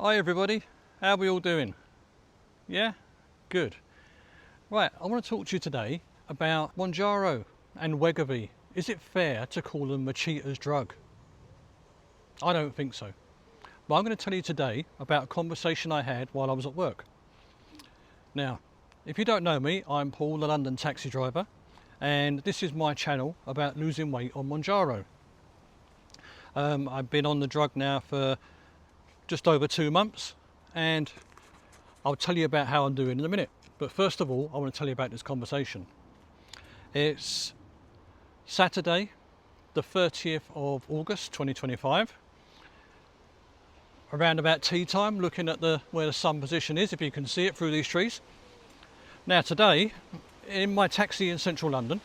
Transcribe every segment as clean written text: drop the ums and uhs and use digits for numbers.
Hi everybody, how are we all doing? Yeah? Good. Right, I want to talk to you today about Mounjaro and Wegovy. Is it fair to call them a cheater's drug? I don't think so. But I'm going to tell you today about a conversation I had while I was at work. Now, if you don't know me, I'm Paul, the London taxi driver, and this is my channel about losing weight on Mounjaro. I've been on the drug now for just over 2 months, and I'll tell you about how I'm doing in a minute. But first of all, I want to tell you about this conversation. It's Saturday, the 30th of August 2025, around about tea time, looking at where the sun position is, if you can see it through these trees. Now today, in my taxi in central London,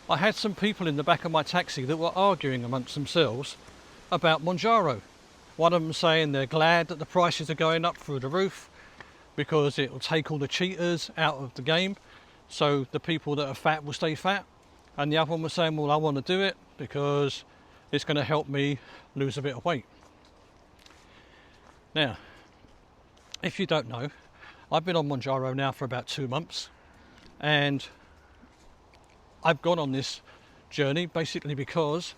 I had some people in the back of my taxi that were arguing amongst themselves about Mounjaro. One of them saying they're glad that the prices are going up through the roof because it will take all the cheaters out of the game, so the people that are fat will stay fat. And the other one was saying, well, I want to do it because it's going to help me lose a bit of weight. Now, if you don't know, I've been on Mounjaro now for about 2 months, and I've gone on this journey basically because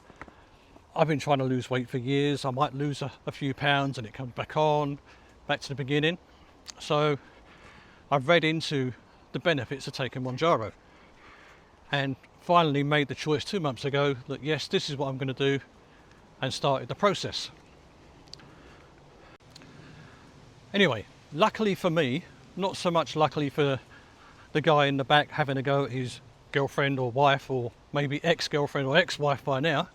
I've been trying to lose weight for years. I might lose a few pounds and it comes back to the beginning. So I've read into the benefits of taking Mounjaro and finally made the choice 2 months ago that yes, this is what I'm going to do, and started the process. Anyway, luckily for me, not so much luckily for the guy in the back having a go at his girlfriend or wife, or maybe ex-girlfriend or ex-wife by now,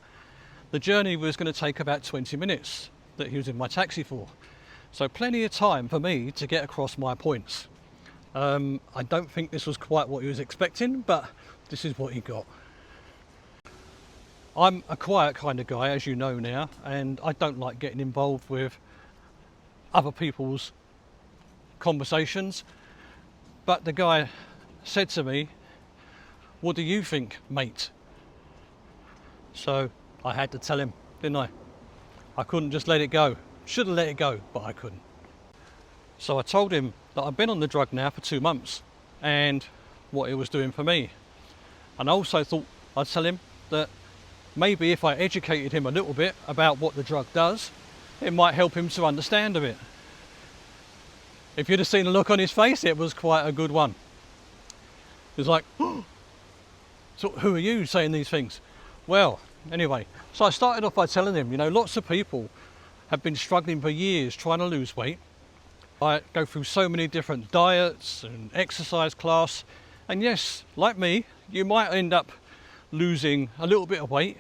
the journey was going to take about 20 minutes that he was in my taxi for. So plenty of time for me to get across my points. I don't think this was quite what he was expecting, but this is what he got. I'm a quiet kind of guy, as you know now, and I don't like getting involved with other people's conversations. But the guy said to me, "What do you think, mate?" So I had to tell him, didn't I? I couldn't just let it go. Should have let it go, but I couldn't. So I told him that I've been on the drug now for 2 months and what it was doing for me. And I also thought I'd tell him that maybe if I educated him a little bit about what the drug does, it might help him to understand a bit. If you'd have seen the look on his face, it was quite a good one. He was like, "Oh, so who are you saying these things?" Well, anyway, so I started off by telling him, lots of people have been struggling for years trying to lose weight. I go through so many different diets and exercise class, and yes, like me, you might end up losing a little bit of weight,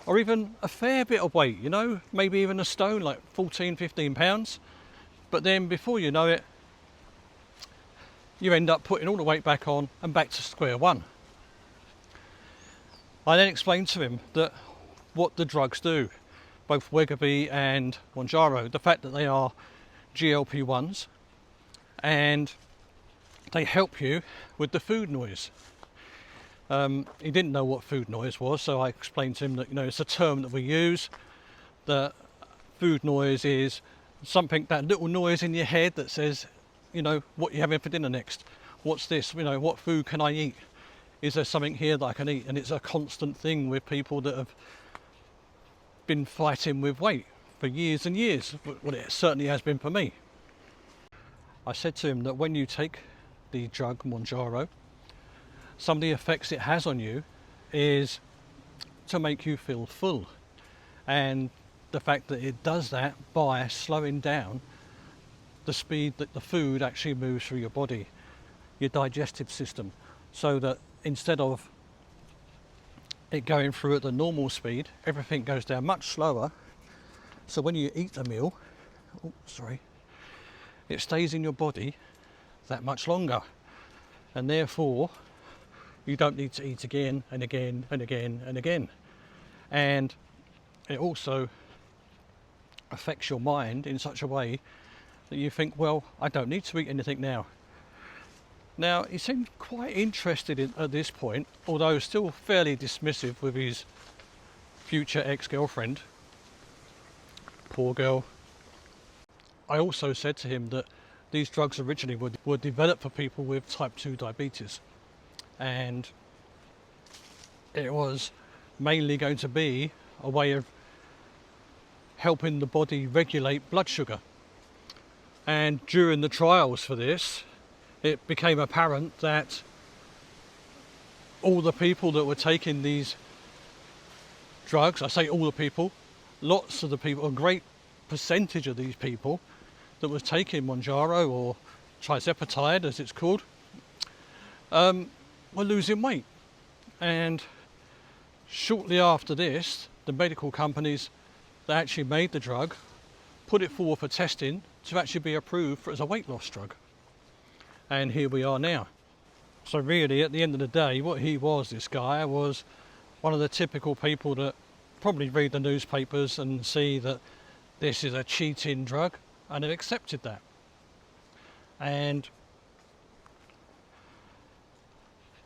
or even a fair bit of weight, maybe even a stone, like 14, 15 pounds. But then before you know it, you end up putting all the weight back on and back to square one. I then explained to him that what the drugs do, both Wegovy and Mounjaro, the fact that they are GLP-1s and they help you with the food noise. He didn't know what food noise was, so I explained to him that it's a term that we use. The food noise is something, that little noise in your head that says, what you're having for dinner next. What's this? What food can I eat? Is there something here that I can eat? And it's a constant thing with people that have been fighting with weight for years and years. Well, it certainly has been for me. I said to him that when you take the drug Mounjaro, some of the effects it has on you is to make you feel full. And the fact that it does that by slowing down the speed that the food actually moves through your body, your digestive system, so that instead of it going through at the normal speed, everything goes down much slower. So when you eat a meal, it stays in your body that much longer, and therefore you don't need to eat again and again and again and again. And it also affects your mind in such a way that you think, well, I don't need to eat anything now. Now, he seemed quite interested at this point, although still fairly dismissive with his future ex-girlfriend. Poor girl. I also said to him that these drugs originally were developed for people with type 2 diabetes, and it was mainly going to be a way of helping the body regulate blood sugar. And during the trials for this, it became apparent that all the people that were taking these drugs, I say all the people, lots of the people, a great percentage of these people that was taking Mounjaro, or tirzepatide as it's called, were losing weight. And shortly after this, the medical companies that actually made the drug put it forward for testing to actually be approved as a weight loss drug. And here we are now. So really, at the end of the day, what he was, this guy, was one of the typical people that probably read the newspapers and see that this is a cheating drug, and have accepted that. And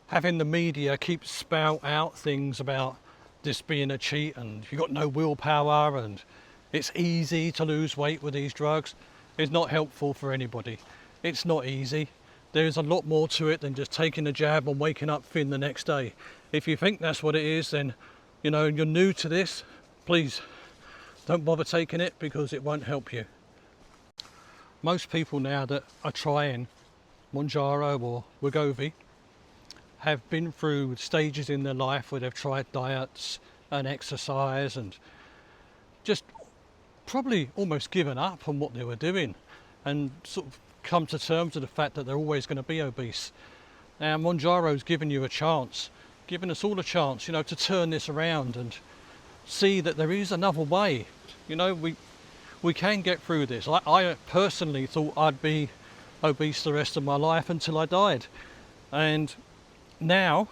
having the media keep spout out things about this being a cheat, and you've got no willpower, and it's easy to lose weight with these drugs, is not helpful for anybody. It's not easy. There's a lot more to it than just taking a jab and waking up thin the next day. If you think that's what it is, then you know, you're new to this, please don't bother taking it, because it won't help you. Most people now that are trying Mounjaro or Wegovy have been through stages in their life where they've tried diets and exercise and just probably almost given up on what they were doing, and sort of come to terms with the fact that they're always going to be obese. Now Mounjaro's given you a chance, given us all a chance, you know, to turn this around and see that there is another way. You know, we can get through this. I personally thought I'd be obese the rest of my life until I died, and now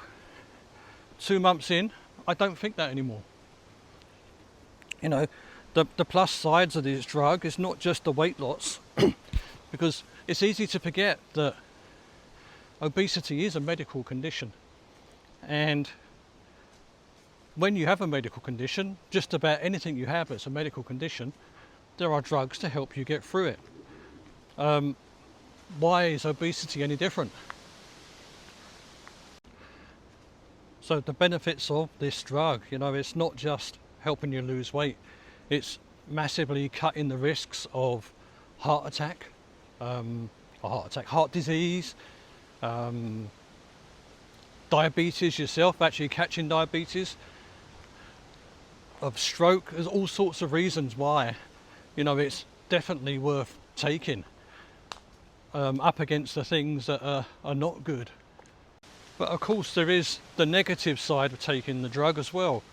2 months in, I don't think that anymore. You know, the plus sides of this drug is not just the weight loss because it's easy to forget that obesity is a medical condition, and when you have a medical condition, just about anything you have that's a medical condition, there are drugs to help you get through it. Why is obesity any different? So the benefits of this drug, you know, it's not just helping you lose weight, it's massively cutting the risks of heart attack, heart disease, diabetes yourself, actually catching diabetes, of stroke. There's all sorts of reasons why, you know, it's definitely worth taking, up against the things that are not good. But of course there is the negative side of taking the drug as well.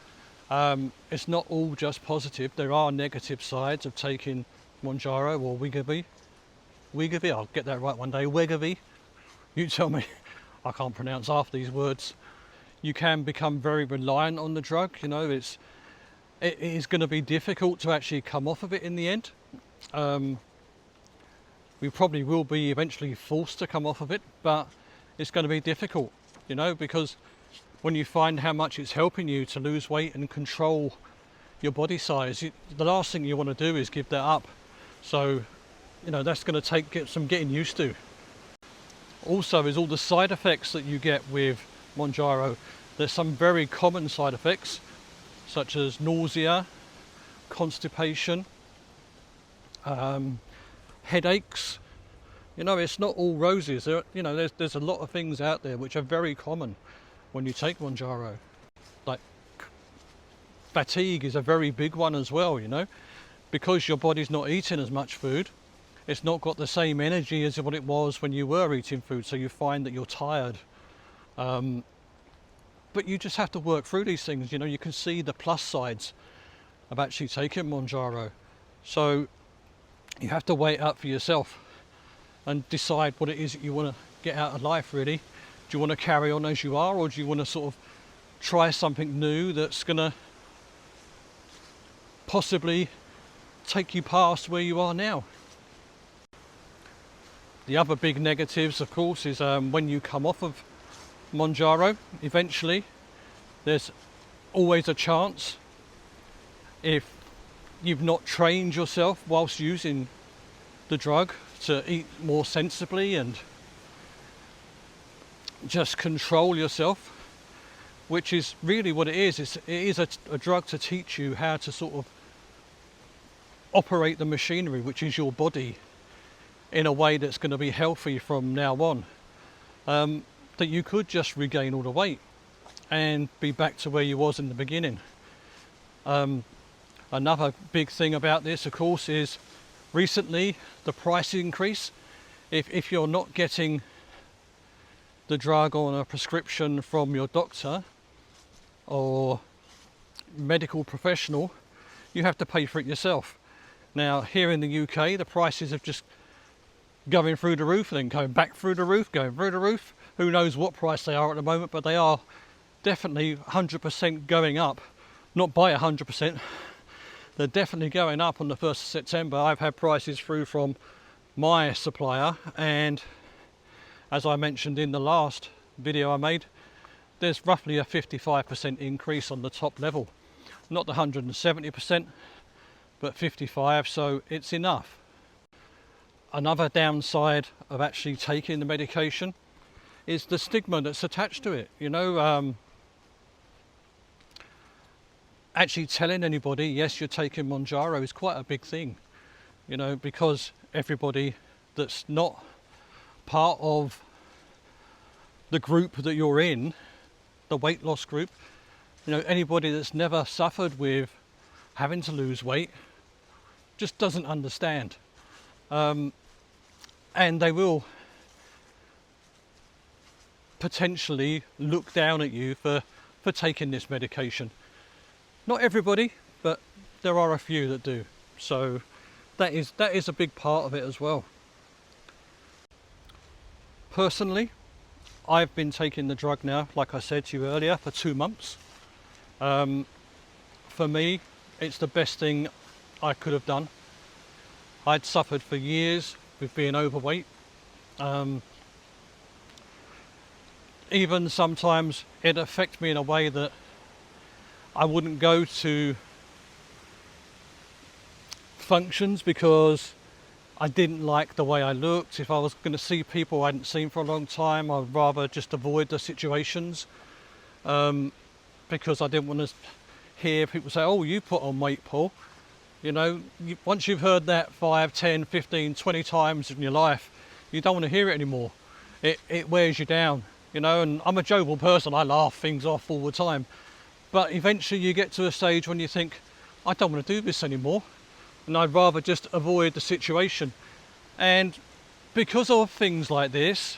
It's not all just positive. There are negative sides of taking Mounjaro or Wegovy. Wegovy, I'll get that right one day. Wegovy, you tell me. I can't pronounce half these words. You can become very reliant on the drug. You know, it is going to be difficult to actually come off of it in the end. We probably will be eventually forced to come off of it, but it's going to be difficult, you know, because when you find how much it's helping you to lose weight and control your body size, the last thing you want to do is give that up. So, you know, that's going to take some getting used to. Also, is all the side effects that you get with Mounjaro. There's some very common side effects, such as nausea, constipation, headaches. You know, it's not all roses. You know, there's a lot of things out there which are very common when you take Mounjaro. Like fatigue is a very big one as well, you know, because your body's not eating as much food. It's not got the same energy as what it was when you were eating food, so you find that you're tired. But you just have to work through these things. You know, you can see the plus sides of actually taking Mounjaro. So you have to weigh it up for yourself and decide what it is that you want to get out of life, really. Do you want to carry on as you are, or do you want to sort of try something new that's going to possibly take you past where you are now? The other big negatives, of course, is when you come off of Mounjaro, eventually, there's always a chance, if you've not trained yourself whilst using the drug to eat more sensibly and just control yourself, which is really what it is. It is a drug to teach you how to sort of operate the machinery, which is your body, in a way that's going to be healthy from now on. That you could just regain all the weight and be back to where you was in the beginning. Another big thing about this, of course, is recently the price increase. If you're not getting the drug on a prescription from your doctor or medical professional, you have to pay for it yourself. Now, here in the UK, the prices have just going through the roof, then going back through the roof, going through the roof. Who knows what price they are at the moment, but they are definitely 100% going up. Not by 100%. They're definitely going up on the 1st of September. I've had prices through from my supplier, and as I mentioned in the last video I made, there's roughly a 55% increase on the top level. Not the 170%, but 55%, so it's enough. Another downside of actually taking the medication is the stigma that's attached to it. You know, actually telling anybody, yes, you're taking Mounjaro is quite a big thing. You know, because everybody that's not part of the group that you're in, the weight loss group, you know, anybody that's never suffered with having to lose weight just doesn't understand. And they will potentially look down at you for taking this medication. Not everybody, but there are a few that do. So that is a big part of it as well. Personally, I've been taking the drug now, like I said to you earlier, for 2 months. For me, it's the best thing I could have done. I'd suffered for years with being overweight. Even sometimes it affected me in a way that I wouldn't go to functions because I didn't like the way I looked. If I was going to see people I hadn't seen for a long time, I'd rather just avoid the situations, because I didn't want to hear people say, oh, you put on weight, Paul. You know, once you've heard that 5, 10, 15, 20 times in your life, you don't want to hear it anymore. It wears you down, you know, and I'm a jovial person. I laugh things off all the time. But eventually you get to a stage when you think, I don't want to do this anymore. And I'd rather just avoid the situation. And because of things like this,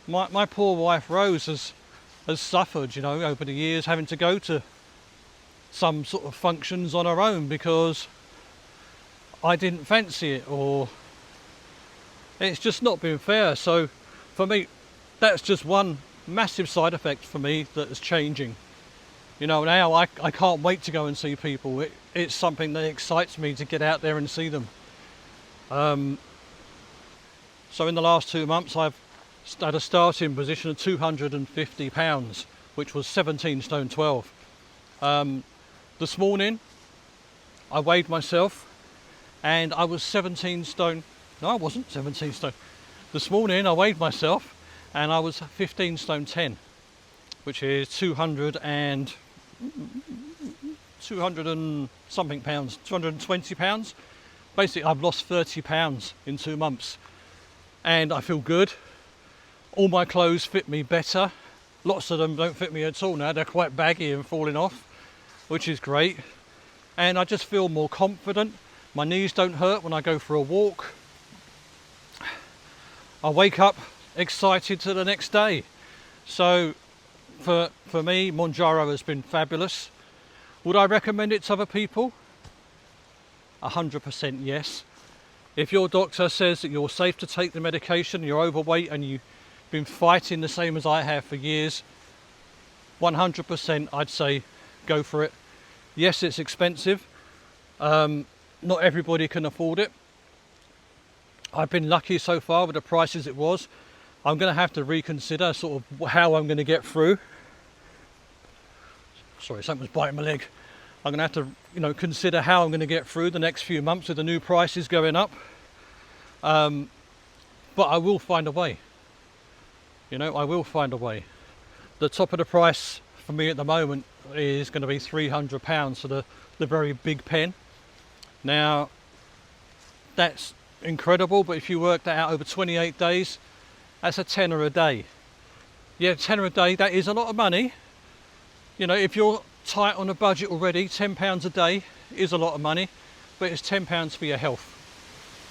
my poor wife Rose has suffered, you know, over the years, having to go to some sort of functions on her own because I didn't fancy it, or it's just not been fair. So for me, that's just one massive side effect for me that is changing. You know, now I can't wait to go and see people. It's something that excites me to get out there and see them. So in the last 2 months, I've had a starting position of 250 pounds, which was 17 stone 12. This morning, I weighed myself and I was 17 stone. No, I wasn't 17 stone. This morning, I weighed myself and I was 15 stone 10, which is 200 and something pounds, 220 pounds. Basically, I've lost 30 pounds in 2 months and I feel good. All my clothes fit me better. Lots of them don't fit me at all now. They're quite baggy and falling off, which is great. And I just feel more confident. My knees don't hurt when I go for a walk. I wake up excited to the next day. So for me, Mounjaro has been fabulous. Would I recommend it to other people? 100% yes. If your doctor says that you're safe to take the medication, you're overweight and you've been fighting the same as I have for years, 100% I'd say go for it. Yes, it's expensive. Not everybody can afford it. I've been lucky so far with the prices it was. I'm going to have to reconsider sort of how I'm going to get through. Sorry, something was biting my leg. I'm going to have to, consider how I'm going to get through the next few months with the new prices going up. But I will find a way. You know, I will find a way. The top of the price for me at the moment is going to be £300 for the very big pen. Now, that's incredible, but if you work that out over 28 days, that's a tenner a day. Yeah, tenner a day, that is a lot of money. You know, if you're tight on a budget already, £10 a day is a lot of money, but it's £10 for your health.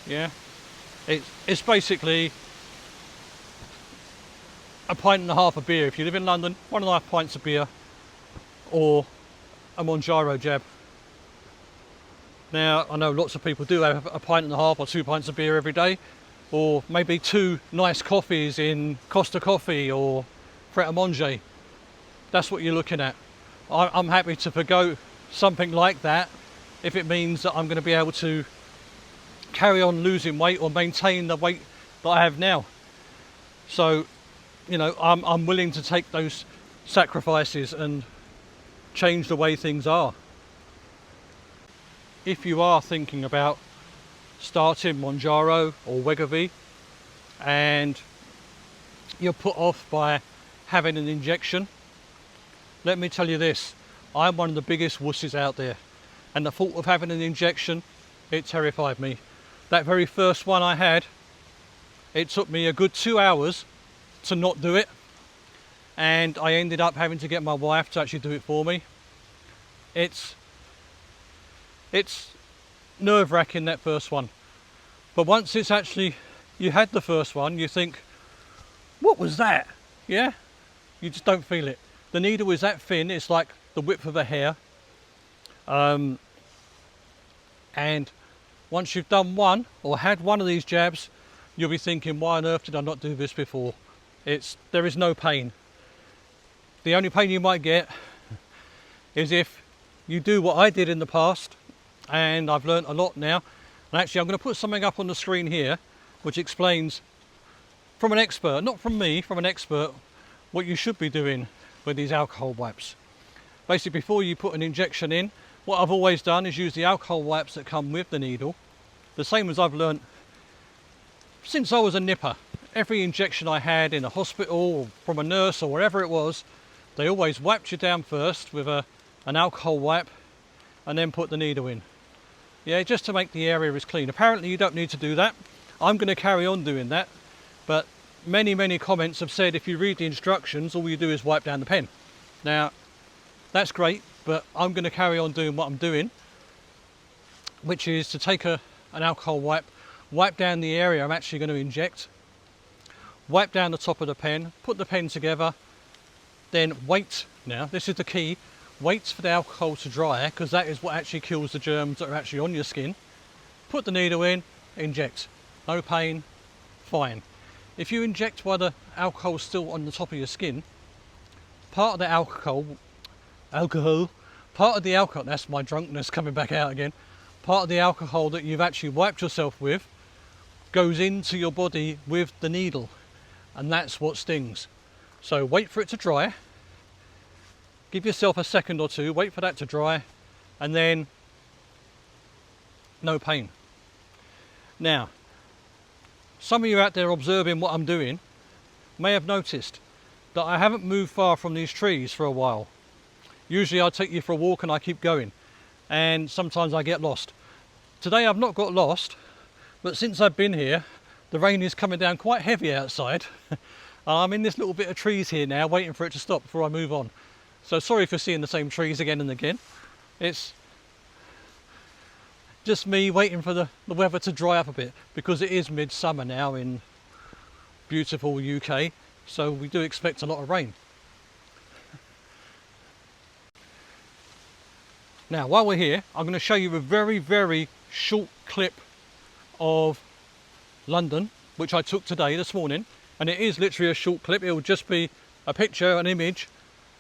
Yeah, it's basically a pint and a half of beer. If you live in London, 1.5 pints of beer or a Mounjaro jab. Now, I know lots of people do have a pint and a half or 2 pints of beer every day, or maybe 2 nice coffees in Costa Coffee or Pret a Manger. That's what you're looking at. I'm happy to forgo something like that if it means that I'm going to be able to carry on losing weight or maintain the weight that I have now. So, you know, I'm willing to take those sacrifices and change the way things are. If you are thinking about starting Mounjaro or Wegovy and you're put off by having an injection, let me tell you this, I'm one of the biggest wusses out there, and the thought of having an injection, it terrified me. That very first one I had, it took me a good 2 hours to not do it, and I ended up having to get my wife to actually do it for me. It's nerve-wracking, that first one, but once it's actually, you had the first one, you think, what was that? Yeah, you just don't feel it. The needle is that thin, it's like the width of a hair, and once you've done one or had one of these jabs, you'll be thinking, why on earth did I not do this before? There is no pain. The only pain you might get is if you do what I did in the past, and I've learned a lot now. And actually, I'm going to put something up on the screen here which explains from an expert, not from me, from an expert, what you should be doing with these alcohol wipes. Basically, before you put an injection in, what I've always done is use the alcohol wipes that come with the needle, the same as I've learned since I was a nipper. Every injection I had in a hospital or from a nurse or wherever it was, they always wiped you down first with an alcohol wipe and then put the needle in. Yeah, just to make the area as clean. Apparently you don't need to do that. I'm going to carry on doing that, but many comments have said if you read the instructions, all you do is wipe down the pen. Now, that's great, but I'm going to carry on doing what I'm doing, which is to take an alcohol wipe down the area I'm actually going to inject, wipe down the top of the pen, put the pen together, then wait. Now, this is the key. Wait for the alcohol to dry, because that is what actually kills the germs that are actually on your skin. Put the needle in, inject. No pain, fine. If you inject while the alcohol's still on the top of your skin, part of the alcohol, that's my drunkenness coming back out again, part of the alcohol that you've actually wiped yourself with goes into your body with the needle, and that's what stings. So wait for it to dry, give yourself a second or two, wait for that to dry, and then no pain. Now, some of you out there observing what I'm doing may have noticed that I haven't moved far from these trees for a while. Usually I take you for a walk and I keep going, and sometimes I get lost. Today I've not got lost, but since I've been here, the rain is coming down quite heavy outside. I'm in this little bit of trees here now, waiting for it to stop before I move on. So sorry for seeing the same trees again and again. It's just me waiting for the weather to dry up a bit, because it is midsummer now in beautiful UK, so we do expect a lot of rain. Now, while we're here, I'm going to show you a very short clip of London, which I took today, this morning, and it is literally a short clip. It will just be a picture, an image,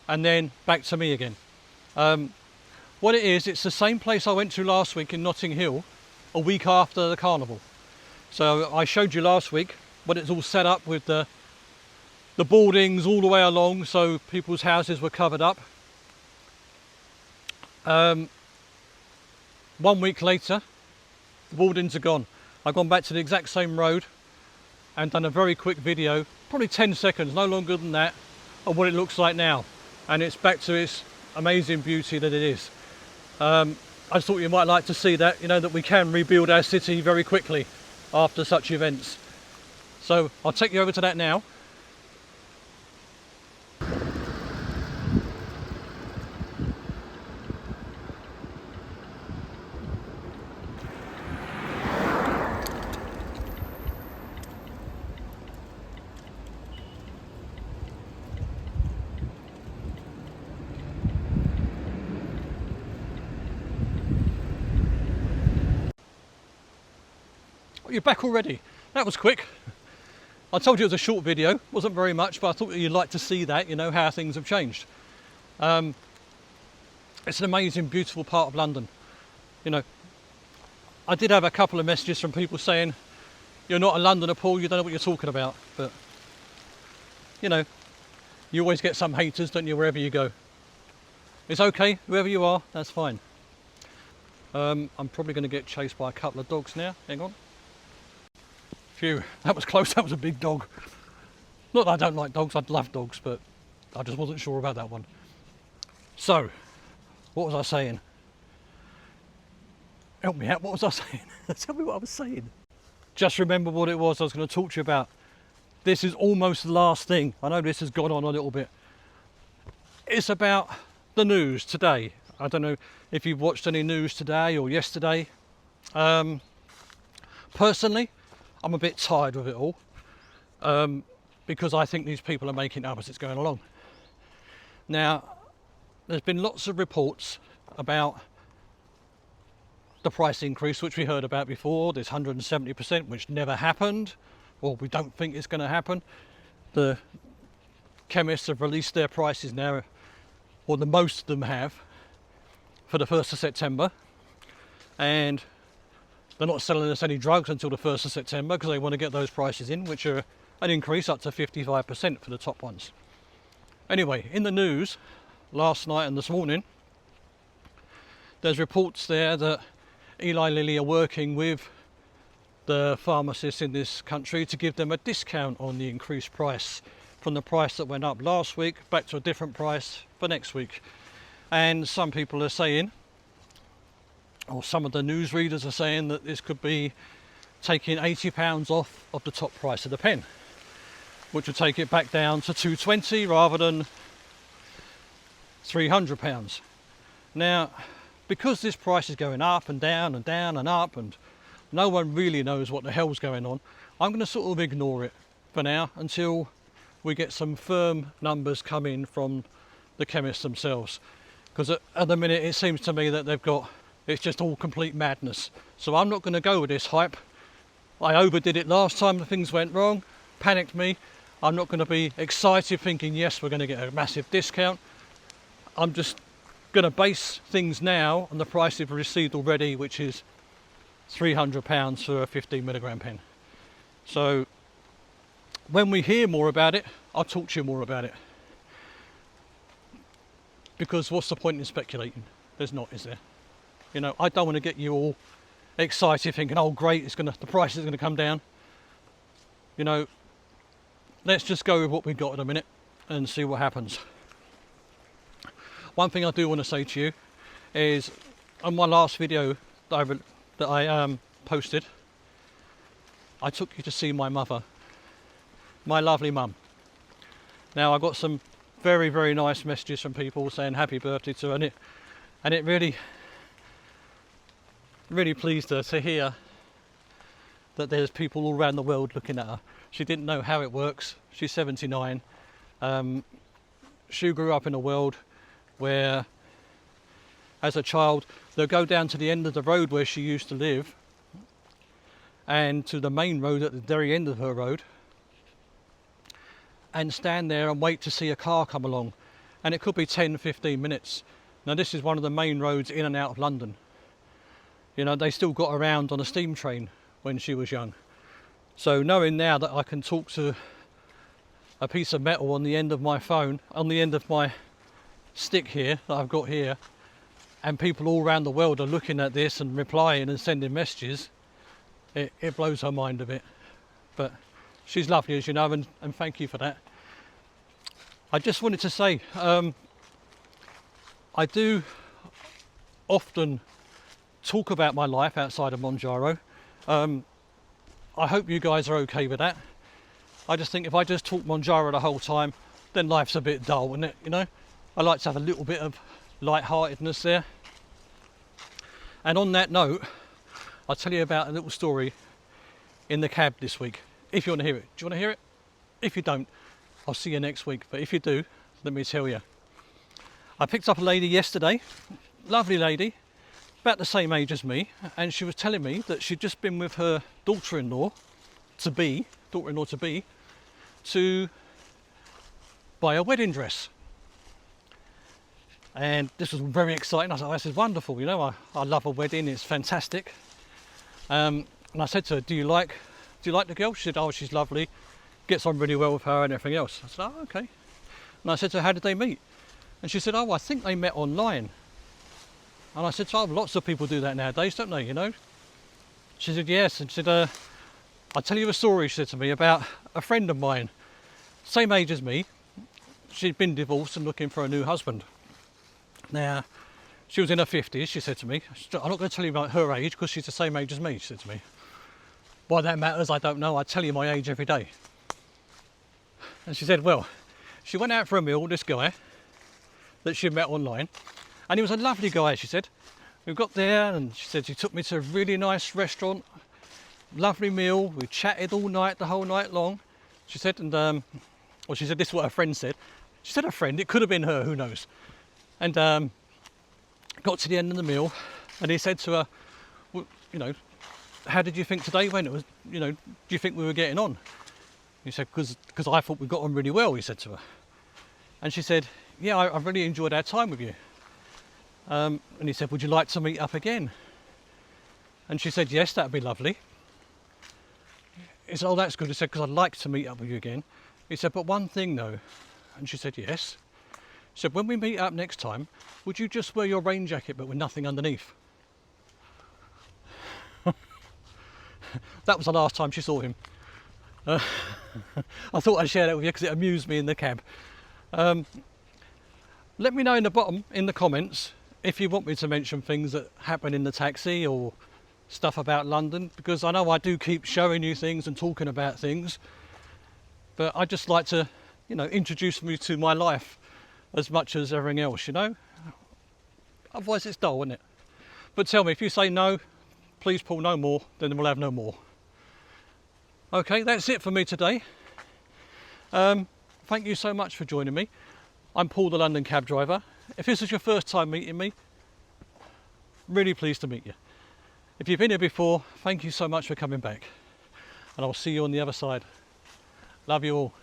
and then back to me again. What it is, it's the same place I went to last week in Notting Hill, a week after the carnival. So I showed you last week what it's all set up with the boardings all the way along, so people's houses were covered up. 1 week later, the boardings are gone. I've gone back to the exact same road and done a very quick video, probably 10 seconds, no longer than that, of what it looks like now. And it's back to its amazing beauty that it is. I just thought you might like to see that, that we can rebuild our city very quickly after such events. So I'll take you over to that now. You're back already. That was quick. I told you it was a short video, wasn't very much, but I thought you'd like to see that, how things have changed. It's an amazing, beautiful part of London. I did have a couple of messages from people saying, you're not a Londoner, Paul, you don't know what you're talking about. But, you always get some haters, don't you, wherever you go. It's okay, whoever you are, that's fine. I'm probably going to get chased by a couple of dogs now. Hang on. Phew, that was close, that was a big dog. Not that I don't like dogs, I love dogs, but I just wasn't sure about that one. So, what was I saying? Help me out, what was I saying? Tell me what I was saying. Just remember what it was I was going to talk to you about. This is almost the last thing. I know this has gone on a little bit. It's about the news today. I don't know if you've watched any news today or yesterday. Personally, I'm a bit tired of it all, because I think these people are making it up as it's going along. Now, there's been lots of reports about the price increase, which we heard about before, this 170%, which never happened, or we don't think it's going to happen. The chemists have released their prices now, or the most of them have, for the 1st of September, and they're not selling us any drugs until the 1st of September because they want to get those prices in, which are an increase up to 55% for the top ones. Anyway, in the news last night and this morning, there's reports there that Eli Lilly are working with the pharmacists in this country to give them a discount on the increased price from the price that went up last week back to a different price for next week. And some people are saying, or some of the newsreaders are saying, that this could be taking £80 off of the top price of the pen, which would take it back down to £220 rather than £300. Now, because this price is going up and down and down and up, and no one really knows what the hell's going on, I'm going to sort of ignore it for now until we get some firm numbers come in from the chemists themselves. Because at the minute it seems to me that it's just all complete madness. So I'm not going to go with this hype. I overdid it last time, things went wrong, panicked me. I'm not going to be excited thinking, yes, we're going to get a massive discount. I'm just going to base things now on the price we've received already, which is £300 for a 15 milligram pen. So when we hear more about it, I'll talk to you more about it. Because what's the point in speculating? There's not, is there? I don't want to get you all excited thinking, oh great, the price is going to come down. Let's just go with what we've got in a minute and see what happens. One thing I do want to say to you is, on my last video that I posted, I took you to see my mother, my lovely mum. Now, I got some very, very nice messages from people saying happy birthday to her, and it really pleased her to hear that there's people all around the world looking at her. She didn't know how it works. She's 79. She grew up in a world where, as a child, they'll go down to the end of the road where she used to live and to the main road at the very end of her road and stand there and wait to see a car come along. And it could be 10-15 minutes. Now, this is one of the main roads in and out of London. They still got around on a steam train when she was young. So knowing now that I can talk to a piece of metal on the end of my phone, on the end of my stick here that I've got here, and people all around the world are looking at this and replying and sending messages, it blows her mind a bit. But she's lovely, as you know, and thank you for that. I just wanted to say, I do often talk about my life outside of Mounjaro. I hope you guys are okay with that. I just think if I just talk Mounjaro the whole time, then life's a bit dull, isn't it? You know, I like to have a little bit of light-heartedness there. And on that note, I'll tell you about a little story in the cab this week, if you want to hear it. Do you want to hear it? If you don't, I'll see you next week. But if you do, let me tell you. I picked up a lady yesterday, lovely lady, about the same age as me, and she was telling me that she'd just been with her daughter-in-law to be to buy a wedding dress. And this was very exciting. I was like, this is wonderful, you know, I love a wedding, it's fantastic. And I said to her, do you like the girl? She said, oh, she's lovely, gets on really well with her and everything else. I said, oh, okay. And I said to her, how did they meet? And she said, oh, I think they met online. And I said, oh, lots of people do that nowadays, don't they, you know? She said, yes. And she said, I'll tell you a story, she said to me, about a friend of mine, same age as me. She'd been divorced and looking for a new husband. Now, she was in her 50s, she said to me. I'm not going to tell you about her age because she's the same age as me, she said to me. Why that matters, I don't know. I tell you my age every day. And she said, well, she went out for a meal with this guy that she met online. And he was a lovely guy, she said. We got there and she said she took me to a really nice restaurant, lovely meal. We chatted all night, the whole night long. She said, and well, she said this is what her friend said. She said her friend, it could have been her, who knows. And got to the end of the meal and he said to her, well, you know, how did you think today went? It was, you know, do you think we were getting on? He said, because I thought we got on really well, he said to her. And she said, yeah, I really enjoyed our time with you. And he said, would you like to meet up again? And she said, yes, that'd be lovely. He said, oh, that's good. He said, because I'd like to meet up with you again. He said, but one thing though. And she said, yes. He said, when we meet up next time, would you just wear your rain jacket but with nothing underneath? That was the last time she saw him. I thought I'd share that with you because it amused me in the cab. Let me know in the comments if you want me to mention things that happen in the taxi or stuff about London, because I know I do keep showing you things and talking about things, but I just like to, you know, introduce you to my life as much as everything else, you know. Otherwise it's dull, isn't it? But tell me, if you say no, please Paul, no more, then we'll have no more. Okay, that's it for me today. Thank you so much for joining me. I'm Paul, the London cab driver. If this is your first time meeting me, really pleased to meet you. If you've been here before, thank you so much for coming back. And I'll see you on the other side. Love you all.